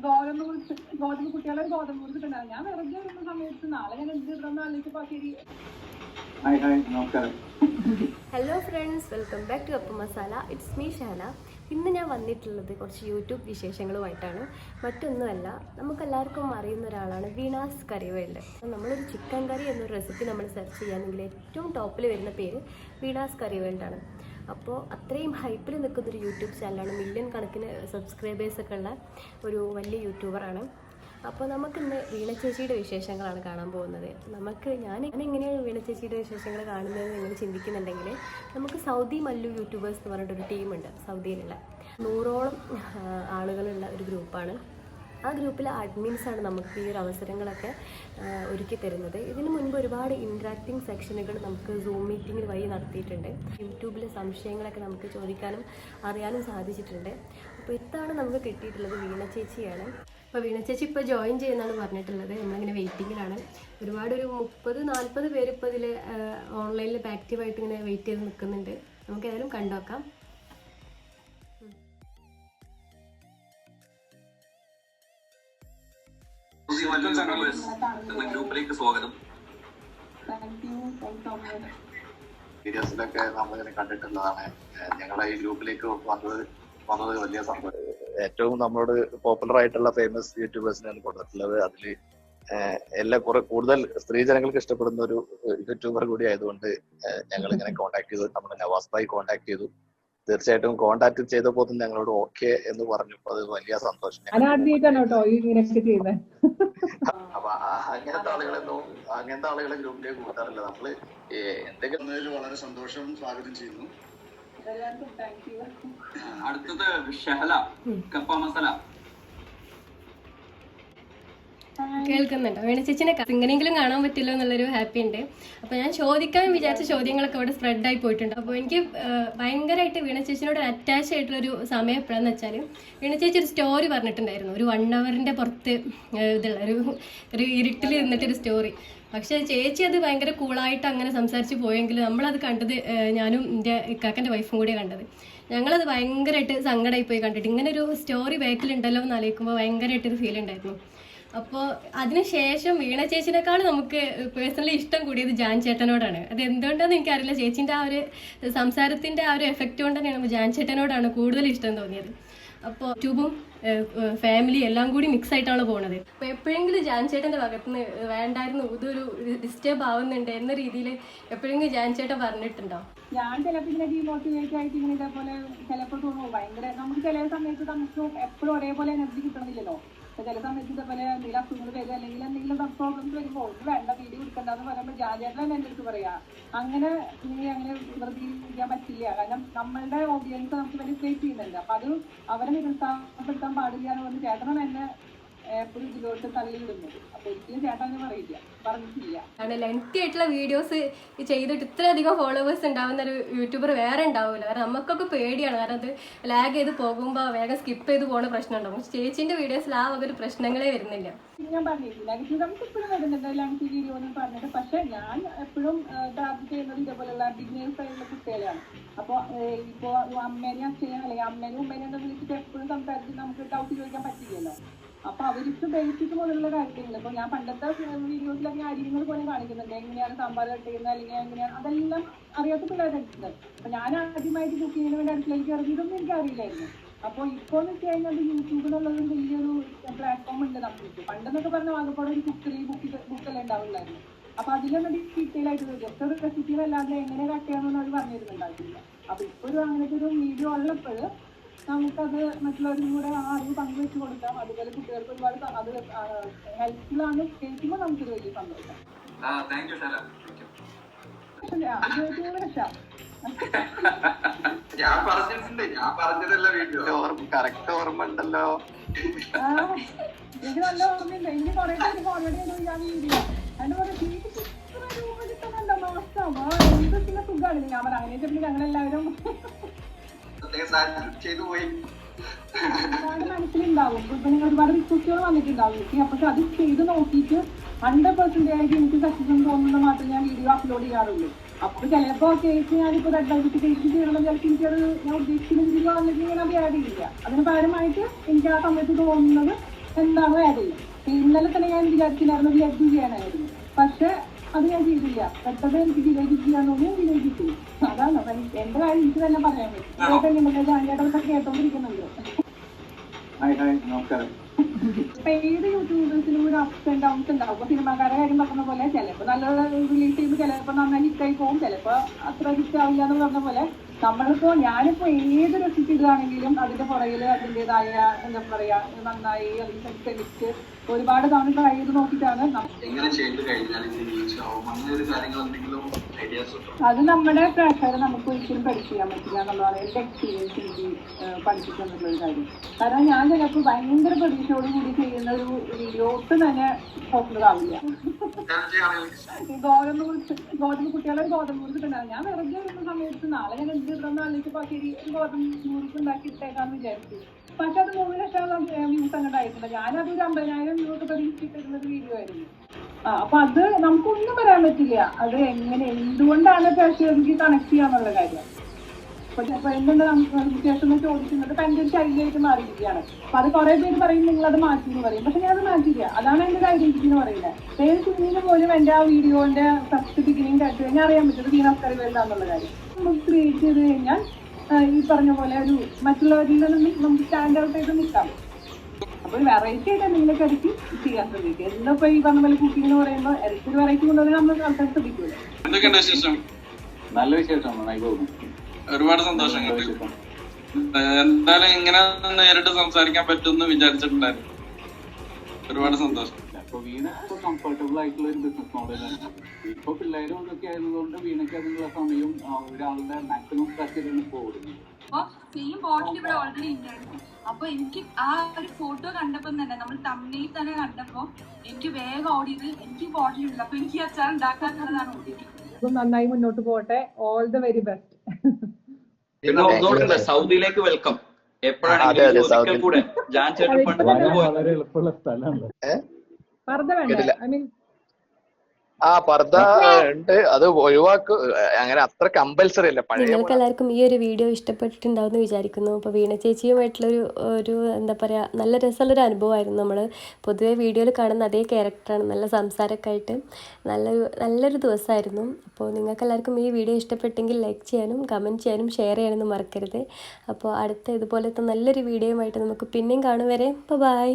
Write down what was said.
ഗോതമ്പ് കുട്ടികളെ ഗോതമ്പ് കുറിച്ചിട്ടുണ്ടാവും. ഞാൻ വെറുതെ വരുന്ന സമയത്ത് നാളെ ഞാൻ എന്ത് ഇടണമെന്ന് ആലോചിച്ചപ്പോൾ ശരി. Hello friends, welcome back to Appa Masala. It's me Shahana. ഇന്ന് ഞാൻ വന്നിട്ടുള്ളത് കുറച്ച് യൂട്യൂബ് വിശേഷങ്ങളുമായിട്ടാണ്. മറ്റൊന്നുമല്ല, നമുക്കെല്ലാവർക്കും അറിയുന്ന ഒരാളാണ് വീണാസ് കറി വേൾഡ്. നമ്മളൊരു ചിക്കൻ കറി എന്നൊരു റെസിപ്പി നമ്മൾ സെർച്ച് ചെയ്യുകയാണെങ്കിൽ ഏറ്റവും ടോപ്പിൽ വരുന്ന പേര് വീണാസ് കറി വേൾഡാണ്. അപ്പോൾ അത്രയും ഹൈപ്പിൽ നിൽക്കുന്നൊരു യൂട്യൂബ് ചാനലാണ്. മില്യൺ കണക്കിന് സബ്സ്ക്രൈബേഴ്സൊക്കെ ഉള്ള ഒരു വലിയ യൂട്യൂബറാണ്. അപ്പോൾ നമുക്കിന്ന് വീണ ചേച്ചിയുടെ വിശേഷങ്ങളാണ് കാണാൻ പോകുന്നത്. ഞാൻ എങ്ങനെയാണ് വീണ ചേച്ചിയുടെ വിശേഷങ്ങൾ കാണുന്നത് നിങ്ങൾ ചിന്തിക്കുന്നുണ്ടെങ്കിൽ, നമുക്ക് സൗദി മല്ലു യൂട്യൂബേഴ്സ് എന്ന് പറഞ്ഞിട്ടൊരു ടീമുണ്ട്. സൗദിയിലുള്ള 100ഓളം ആളുകളുള്ള ഒരു ഗ്രൂപ്പാണ്. ആ ഗ്രൂപ്പിലെ അഡ്മിൻസാണ് നമുക്ക് ഈ ഒരു അവസരങ്ങളൊക്കെ ഒരുക്കി തരുന്നത്. ഇതിനു മുൻപ് ഒരുപാട് ഇൻട്രാക്റ്റിംഗ് സെക്ഷനുകൾ നമുക്ക് സൂം മീറ്റിംഗ് വഴി നടത്തിയിട്ടുണ്ട്. യൂട്യൂബിലെ സംശയങ്ങളൊക്കെ നമുക്ക് ചോദിക്കാനും അറിയാനും സാധിച്ചിട്ടുണ്ട്. അപ്പോൾ ഇത്തവണ നമുക്ക് കിട്ടിയിട്ടുള്ളത് വീണ ചേച്ചിയാണ്. അപ്പോൾ വീണ ചേച്ചി ഇപ്പോൾ ജോയിൻ ചെയ്യുന്നതാണ് പറഞ്ഞിട്ടുള്ളത്. നമ്മളിങ്ങനെ വെയിറ്റിങ്ങിലാണ്. ഒരു 30-40 പേര് ഇപ്പോൾ ഇതിൽ ഓൺലൈനിൽ ആക്റ്റീവായിട്ട് ഇങ്ങനെ വെയിറ്റ് ചെയ്ത് നിൽക്കുന്നുണ്ട്. നമുക്ക് ഏതായാലും കണ്ടുനോക്കാം. ഗ്രൂപ്പിലേക്ക് സ്വാഗതം. വീഡിയോസിലൊക്കെ നമ്മളിങ്ങനെ കണ്ടിട്ടുള്ളതാണ്. ഞങ്ങളെ ഈ ഗ്രൂപ്പിലേക്ക് വന്നത് വലിയ സംഭവം. ഏറ്റവും നമ്മളോട് പോപ്പുലർ ആയിട്ടുള്ള ഫേമസ് യൂട്യൂബേഴ്സിനെയാണ് കൊടുത്തിട്ടുള്ളത്. അതിൽ എല്ലാം കൂടുതൽ സ്ത്രീജനങ്ങൾക്ക് ഇഷ്ടപ്പെടുന്ന ഒരു യൂട്യൂബർ കൂടി ആയതുകൊണ്ട് ഞങ്ങൾ ഇങ്ങനെ കോൺടാക്ട് ചെയ്തു. നമ്മുടെ നവാസ് ഭായി കോൺടാക്ട് ചെയ്തു. തീർച്ചയായിട്ടും കോൺടാക്ട് ചെയ്തപ്പോൾ ഞങ്ങളോട് ഓക്കെ എന്ന് പറഞ്ഞു. അത് വലിയ സന്തോഷം. അപ്പൊ അങ്ങനത്തെ ആളുകളെ ഗ്രൂപ്പിലേക്ക് കൂട്ടാറില്ല. നമ്മള് എന്തെങ്കിലും വളരെ സന്തോഷം സ്വാഗതം ചെയ്യുന്നു. അടുത്തത് ഷഹല കപ്പ മസാല. കേൾക്കുന്നുണ്ടോ? വീണ ചേച്ചിനെ എങ്ങനെയെങ്കിലും കാണാൻ പറ്റില്ലോ എന്നുള്ളൊരു ഹാപ്പി ഉണ്ട്. അപ്പോൾ ഞാൻ ചോദിക്കാൻ വിചാരിച്ച ചോദ്യങ്ങളൊക്കെ ഇവിടെ സ്പ്രെഡായി പോയിട്ടുണ്ട്. അപ്പോൾ എനിക്ക് ഭയങ്കരമായിട്ട് വീണ ചേച്ചിനോട് അറ്റാച്ച് ആയിട്ടുള്ളൊരു സമയം എപ്പോഴാന്ന് വെച്ചാൽ, വീണ ചേച്ചി ഒരു സ്റ്റോറി പറഞ്ഞിട്ടുണ്ടായിരുന്നു. ഒരു 1 hourന്റെ പുറത്ത് ഇതുള്ള ഒരു ഇരുട്ടിൽ ഇരുന്നിട്ടൊരു സ്റ്റോറി. പക്ഷേ ചേച്ചി അത് ഭയങ്കര കൂളായിട്ട് അങ്ങനെ സംസാരിച്ച് പോയെങ്കിൽ നമ്മളത് കണ്ടത് ഞാനും എൻ്റെ ഇക്കാക്കൻ്റെ വൈഫും കൂടിയാണ് കണ്ടത്. ഞങ്ങളത് ഭയങ്കരമായിട്ട് സങ്കടമായി പോയി കണ്ടിട്ട്. ഇങ്ങനെ ഒരു സ്റ്റോറി ബാക്കിലുണ്ടല്ലോ എന്ന് ആലോചിക്കുമ്പോൾ ഭയങ്കരമായിട്ടൊരു ഫീൽ ഉണ്ടായിരുന്നു. അപ്പോൾ അതിനുശേഷം വീണ ചേച്ചിനേക്കാൾ നമുക്ക് പേഴ്സണലി ഇഷ്ടം കൂടിയത് ജാൻ ചേട്ടനോടാണ്. അത് എന്തുകൊണ്ടാണെന്ന് എനിക്കറിയില്ല. ചേച്ചീൻ്റെ ആ ഒരു സംസാരത്തിൻ്റെ ആ ഒരു എഫക്റ്റ് കൊണ്ട് തന്നെയാണ് ജാൻ ചേട്ടനോടാണ് കൂടുതൽ ഇഷ്ടം തോന്നിയത്. അപ്പോൾ യൂട്യൂബും ഫാമിലി എല്ലാം കൂടി മിക്സ് ആയിട്ടാണ് പോണത്. അപ്പോൾ എപ്പോഴെങ്കിലും ജാൻ ചേട്ടൻ്റെ ഭാഗത്തുനിന്ന് വേണ്ടായിരുന്നു, ഇതൊരു ഡിസ്റ്റർബ് ആവുന്നുണ്ട് എന്ന രീതിയിൽ എപ്പോഴെങ്കിലും ജാൻ ചേട്ടൻ പറഞ്ഞിട്ടുണ്ടോ? ഞാൻ ചിലപ്പോൾ ഇങ്ങനെ ഡീമോട്ടിവേറ്റ് ആയിട്ട് ഇങ്ങനെ ഇതേപോലെ ചിലപ്പോൾ തോന്നുന്നു ഭയങ്കര, നമുക്ക് ചില സമയത്ത് നമുക്ക് എപ്പോഴും ഒരേപോലെ എനർജി കിട്ടണമെന്നില്ലല്ലോ. അപ്പോൾ ചില സമയത്ത് ഇതേപോലെ എന്തെങ്കിലും അസുഖങ്ങൾ വരിക അല്ലെങ്കിൽ എന്തെങ്കിലും പ്രോബ്ലംസ് വരുമ്പോൾ ഇത് വേണ്ട വീഡിയോ എടുക്കണ്ടെന്ന് പറയുമ്പോൾ ജാജേട്ടൻ എൻ്റെ അടുത്ത് പറയാ, അങ്ങനെ വെറുതെ ഇരിക്കാൻ പറ്റില്ല. കാരണം നമ്മളുടെ ഓഡിയൻസ് നമുക്ക് വേണ്ടി ഫേസ് ചെയ്യുന്നുണ്ട്. അപ്പം അത് അവരെ നിരുത്സാഹപ്പെടുത്താൻ പാടില്ല എന്ന് പറഞ്ഞ് ചേട്ടനും എന്നെ എപ്പോഴും ഇതിലോട്ട് തള്ളിയിടുന്നത്. അപ്പോൾ ഒരിക്കലും ചേട്ടൻ പറഞ്ഞിട്ടില്ല. ലെങ്തി ആയിട്ടുള്ള വീഡിയോസ് ചെയ്തിട്ട് ഇത്രയധികം ഫോളോവേഴ്സ് ഉണ്ടാവുന്ന ഒരു യൂട്യൂബർ വേറെ ഉണ്ടാവില്ല. കാരണം നമുക്കൊക്കെ പേടിയാണ്. കാരണം അത് ലാഗ് ചെയ്ത് പോകുമ്പോൾ വേഗം സ്കിപ്പ് ചെയ്ത് പോകുന്ന പ്രശ്നം ഉണ്ടാവും. പക്ഷെ ചേച്ചീൻ്റെ വീഡിയോസിൽ ആ ഒരു പ്രശ്നങ്ങളേ വരുന്നില്ല. ഞാൻ പറഞ്ഞിട്ടില്ല, നെഗറ്റീവ് നമുക്ക് എപ്പോഴും വരുന്നുണ്ട് ലെങ്തി വീഡിയോ എന്ന് പറഞ്ഞിട്ട്. പക്ഷെ ഞാൻ എപ്പോഴും ടാർഗറ്റ് ചെയ്യുന്നത് ഇതേപോലെയുള്ള ബിഗിനേഴ്സ് ആയിട്ടുള്ള കുട്ടികളെയാണ്. അപ്പോൾ ഇപ്പോൾ അമ്മേനെ അച്ഛനെ അല്ലെങ്കിൽ അമ്മേനും ഉമ്മേനെ വിളിച്ചിട്ട് എപ്പോഴും സംസാരിച്ച് നമുക്ക് ഡൗട്ട് ചോദിക്കാൻ പറ്റില്ലല്ലോ. അപ്പൊ അവർക്ക് ബേസിക് മുതലുള്ള കാര്യങ്ങൾ ഇപ്പോൾ ഞാൻ പണ്ടത്തെ വീഡിയോസിലൊക്കെ അരികൾ പോലെ കാണിക്കുന്നുണ്ട്. എങ്ങനെയാണ് സാമ്പാർ കട്ടുന്നത് അല്ലെങ്കിൽ എങ്ങനെയാണ്, അതെല്ലാം അറിയാത്ത പിള്ളേരുണ്ട്. അപ്പൊ ഞാൻ ആദ്യമായിട്ട് കുക്കിങ്ങിന് വേണ്ടി അടുക്കളയിലേക്ക് ഇറങ്ങിയതൊന്നും എനിക്ക് അറിയില്ലായിരുന്നു. അപ്പോൾ ഇപ്പോൾ എന്ന് വെച്ച് കഴിഞ്ഞാൽ യൂട്യൂബ് എന്നുള്ളത് വലിയൊരു പ്ലാറ്റ്ഫോം ഉണ്ട് നമുക്ക്. പണ്ടെന്നൊക്കെ പറഞ്ഞാൽ ആകെപ്പാടെ ഒരു ബുക്കെല്ലാം ഉണ്ടാവില്ലായിരുന്നു. അപ്പൊ അതിലൊന്നും ഡീറ്റെയിൽ ആയിട്ട് ജസ്റ്റ് ഒരു റെസിപ്പി അല്ലാതെ എങ്ങനെ കട്ട് ചെയ്യാമെന്ന് അവർ പറഞ്ഞിരുന്നുണ്ടാവില്ല. അപ്പൊ ഇപ്പോൾ ഒരു അങ്ങനത്തെ ഒരു വീഡിയോ ഉള്ളപ്പോൾ നമുക്കത് മറ്റുള്ളവരും കൂടെ ആ അറിവ് പങ്കുവെച്ച് കൊടുക്കാം. അതുപോലെ കുട്ടികൾക്ക് ഒരുപാട് അത് ഹെൽപ്ഫുള്ളാണ്. കേൾക്കുമ്പോൾ നമുക്കൊരു വലിയ സന്തോഷം. ഓർമ്മ എനിക്ക് നല്ല ഓർമ്മയുണ്ട്. എനിക്ക് കുറെ പേര് ഓൾറെഡി ഞാൻ വീഡിയോ അതിന്റെ പോലെ രൂപ കിട്ടുന്നുണ്ടോ മാസം എന്തൊക്കെ സുഖമാണ്. ഞാൻ പറയാം അങ്ങനെ വെച്ചിട്ട് ഞങ്ങളെല്ലാവരും മനസ്സിലുണ്ടാവും. ഇപ്പൊ നിങ്ങൾ ഒരുപാട് റിക്വസ്റ്റുകൾ വന്നിട്ടുണ്ടാവും. പക്ഷെ അത് ചെയ്ത് നോക്കിയിട്ട് 100% എനിക്ക് സക്സസ് തോന്നുന്നത് മാത്രമേ ഞാൻ വീഡിയോ അപ്ലോഡ് ചെയ്യാറുള്ളൂ. അപ്പൊ ചിലപ്പോ കേക്ക് ഞാനിപ്പോ റെഡ് വെൽവെറ്റ് കേക്ക് ചെയ്യണം ചിലപ്പോൾ എനിക്കത് ഞാൻ ഉദ്ദേശിക്കുന്ന രീതിയിൽ വന്നിട്ട് ഞാൻ അത് ആഡ് ചെയ്യില്ല. അതിന് പകരമായിട്ട് എനിക്ക് ആ സമയത്ത് തോന്നുന്നത് എന്താണോ ആഡ് ചെയ്യും. ഇന്നലെ തന്നെ ഞാൻ വിചാരിച്ചില്ലായിരുന്നു ലഡ്ഡു ചെയ്യാനായിരുന്നു, പക്ഷെ അത് ഞാൻ ചെയ്തില്ല. പെട്ടെന്ന് എനിക്ക് ജിലേബി ചെയ്യാൻ തോന്നി, ഞാൻ ജിലേബി ചെയ്യും. അതാണ് എന്റെ കാര്യം എനിക്ക് തന്നെ പറയാൻ പറ്റും. ജാൻചേട്ടൊക്കെ കേട്ടോണ്ടിരിക്കുന്നുണ്ട്. ഇപ്പൊ ഏത് യൂട്യൂബേഴ്സിനും ഒരു അപ്സ് ആൻഡ് ഡൗൺസ് ഉണ്ടാവും. ഇപ്പൊ സിനിമാക്കാരുടെ കാര്യം പറഞ്ഞ പോലെ ചിലപ്പോൾ നല്ല റിലീസ് ചെയ്യുമ്പോൾ ചിലപ്പോൾ നന്നായി ഹിറ്റായി പോകും, ചിലപ്പോൾ അത്ര ഹിറ്റ് ആവില്ല എന്ന് പറഞ്ഞ പോലെ ഞാനിപ്പോ ഏത് റെസിപ്പി ഇടുകയാണെങ്കിലും അതിന്റെ പുറകിൽ അതിൻ്റെതായ എന്താ പറയാ നന്നായി അതിനനുസരിച്ച് ഒരുപാട് തവണ ട്രൈ ചെയ്ത് നോക്കിയിട്ടാണ്. അത് നമ്മുടെ പ്രേക്ഷകരെ നമുക്ക് ഒരിക്കലും പഠിച്ചു ചെയ്യാൻ പറ്റില്ല എന്നുള്ളതാണ് എന്റെ എക്സ്പീരിയൻസ് എനിക്ക് പഠിപ്പിക്കുന്നുള്ളൊരു കാര്യം. കാരണം ഞാൻ ചിലപ്പോൾ ഭയങ്കര പ്രതീക്ഷയോട് കൂടി ചെയ്യുന്ന ഒരു വീഡിയോ ഒട്ടും തന്നെ പോപ്പുലർ ആവില്ല. ഗോതമ്പ് കുട്ടികളെ ഗോതമ്പ് കുറിച്ചിട്ടുണ്ടാകും. ഞാൻ വെറുതെ വരുന്ന സമയത്ത് നാളെ ഞാൻ എന്ത് ഇടണമെന്ന് ആലോചിച്ചപ്പോൾ ശരി ഒരു ഗോതമ്പ് കുറിച്ച് ഉണ്ടാക്കി ഇട്ടേക്കാന്ന് വിചാരിച്ചു. പക്ഷെ അത് 3 ലക്ഷം വ്യൂസ് അങ്ങോട്ട് ആയിട്ടുണ്ട്. ഞാനത് ഒരു 50,000 വ്യൂ ഒക്കെ പ്രതീക്ഷിച്ചിട്ടിരുന്ന ഒരു വീഡിയോ ആയിരുന്നു. അപ്പൊ അത് നമുക്കൊന്നും പറയാൻ പറ്റില്ല. അത് എങ്ങനെ എന്തുകൊണ്ടാണ് പ്രേക്ഷകർക്ക് കണക്ട് ചെയ്യാന്നുള്ള കാര്യം. അപ്പൊ എന്തുകൊണ്ട് ശേഷം ചോദിക്കുന്നത് ഇപ്പൊ എന്റെ ഒരു ശൈലിയായിട്ട് മാറിയിരിക്കുകയാണ്. അപ്പൊ അത് കുറെ പേര് പറയും നിങ്ങൾ അത് മാറ്റി എന്ന് പറയും, പക്ഷെ ഞാൻ അത് മാറ്റില്ല. അതാണ് എന്റെ ഒരു ഐഡന്റിറ്റി എന്ന് പറയുന്നത്. പേര് കുഞ്ഞിന് പോലും എന്റെ ആ വീഡിയോന്റെ ഫസ്റ്റ് ബിഗിനിങ് കേട്ട് കഴിഞ്ഞാൽ അറിയാൻ പറ്റും വീണാസ് കറിവേൽ എന്നുള്ള കാര്യം. നമുക്ക് ക്രിയേറ്റ് ചെയ്ത് കഴിഞ്ഞാൽ ഈ പറഞ്ഞ പോലെ ഒരു മറ്റുള്ളവരിൽ നിന്നും നമുക്ക് സ്റ്റാൻഡ് ഔട്ട് ചെയ്ത് നിൽക്കാം. അപ്പൊ ഒരു വെറൈറ്റി ആയിട്ട് എന്തെങ്കിലുമൊക്കെ ഇടയ്ക്ക് ചെയ്യാൻ ശ്രമിക്കുക. എന്നിപ്പോ ഈ പറഞ്ഞ പോലെ കുക്കിംഗ് എന്ന് പറയുമ്പോൾ ഇടയ്ക്ക് ഒരു വെറൈറ്റി കൊണ്ടുവന്നാൽ നമ്മൾ ആൾക്കാർ ശ്രമിക്കൂല. നല്ല വിശേഷം, നന്നായി പോകുന്നു. ഒരുപാട് സന്തോഷം. എന്തായാലും ഇങ്ങനെ നേരിട്ട് സംസാരിക്കാൻ പറ്റുമെന്ന് വിചാരിച്ചിട്ടുണ്ടായിരുന്നു. ഒരുപാട് സന്തോഷം. അപ്പൊ വീണ ഇപ്പൊ കംഫർട്ടബിൾ ആയിട്ടുള്ള ഒരു ബിസിനസ് മോഡലാണ്. ഇപ്പൊ പിള്ളേരും ഇതൊക്കെ ആയതുകൊണ്ട് വീണയ്ക്ക് അതിനുള്ള സമയം ഒരാളുടെ മാക്സിമം സ്ട്രക്ചറിന് പോകുന്നു. അപ്പൊ സെയിം ബോട്ടിൽ ഇവിടെ ഓൾറെഡി ഉണ്ടായിരുന്നു. അപ്പൊ എനിക്ക് ആ ഒരു ഫോട്ടോ കണ്ടപ്പോ തന്നെ നമ്മൾ തമ്മിൽ തന്നെ കണ്ടപ്പോ എനിക്ക് വേഗം ഓടിയത് എനിക്ക് ബോട്ടിലുണ്ട്. അപ്പൊ എനിക്ക് അച്ചാർ ഉണ്ടാക്കാന്നുള്ളതാണ് ഓടിയത്. നന്നായി മുന്നോട്ട് പോട്ടെ. All the very best. സൗദിയിലേക്ക് വെൽക്കം. എപ്പോഴാണെങ്കിലും കൂടെ ജാൻ ചേട്ടൻ വളരെ എളുപ്പമുള്ള സ്ഥലമാണ്. പർദ്ദ ഉണ്ട്, അത് ഒഴിവാക്ക്. അങ്ങനെ അത്ര കമ്പൽസറി അല്ല. നിങ്ങൾക്ക് എല്ലാവർക്കും ഈ ഒരു വീഡിയോ ഇഷ്ടപ്പെട്ടിട്ടുണ്ടാവുമെന്ന് വിചാരിക്കുന്നു. അപ്പോൾ വീണ ചേച്ചിയുമായിട്ടുള്ളൊരു എന്താ പറയുക നല്ല രസമുള്ളൊരു അനുഭവമായിരുന്നു. നമ്മൾ പൊതുവെ വീഡിയോയിൽ കാണുന്ന അതേ ക്യാരക്ടറാണ്, നല്ല സംസാരമൊക്കെ ആയിട്ട് നല്ലൊരു ദിവസമായിരുന്നു. അപ്പോൾ നിങ്ങൾക്ക് എല്ലാവർക്കും ഈ വീഡിയോ ഇഷ്ടപ്പെട്ടെങ്കിൽ ലൈക്ക് ചെയ്യാനും കമൻറ്റ് ചെയ്യാനും ഷെയർ ചെയ്യാനൊന്നും മറക്കരുത്. അപ്പോൾ അടുത്ത ഇതുപോലത്തെ നല്ലൊരു വീഡിയോയുമായിട്ട് നമുക്ക് പിന്നെയും കാണും വരെ ബൈ.